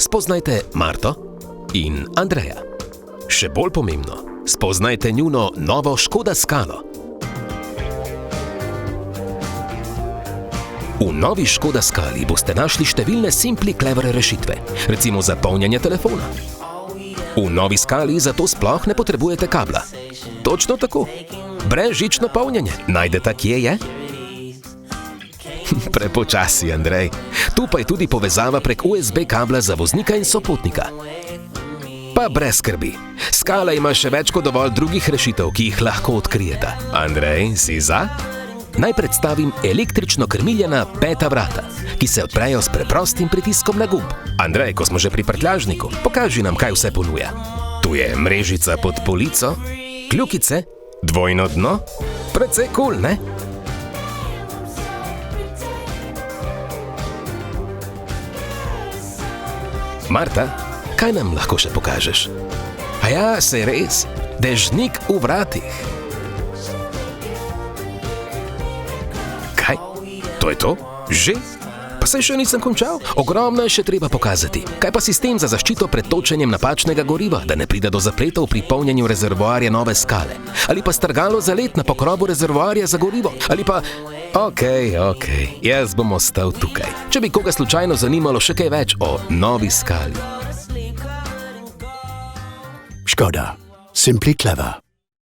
Spoznajte Marto in Andreja. Še bolj pomembno, spoznajte njuno novo Škoda Scalo. V novi Škoda Scali boste našli številne simpli clevere rešitve, recimo za polnjenje telefona. V novi Scali zato sploh ne potrebujete kabla. Točno tako. Brezžično polnjenje. Najdete, kje je? Prepočasi, Andrej. Tu pa je tudi povezava prek USB kabla za voznika in sopotnika. Pa brez skrbi. Scala ima še več kot dovolj drugih rešitev, ki jih lahko odkrijete. Andrej, si za? Naj predstavim električno krmiljena peta vrata, ki se odprejo s preprostim pritiskom na gumb. Andrej, ko smo že pri prtljažniku, pokaži nam, kaj vse ponuja. Tu je mrežica pod polico, kljukice, dvojno dno, precej kul, ne? Marta, kaj nam lahko še pokažeš? Aja, saj res, dežnik v vratih. Kaj? To je to? Že? Pa saj še nisem končal. Ogromno je še treba pokazati. Kaj pa sistem za zaščito pred točenjem napačnega goriva, da ne pride do zapletov pri polnjenju rezervoarja nove Scale? Ali pa strgalo za led na pokrovu rezervoarja za gorivo? Ali pa... Okej, jaz bom ostal tukaj. Če bi koga slučajno zanimalo še kaj več o novi Scali. Škoda. Simply clever.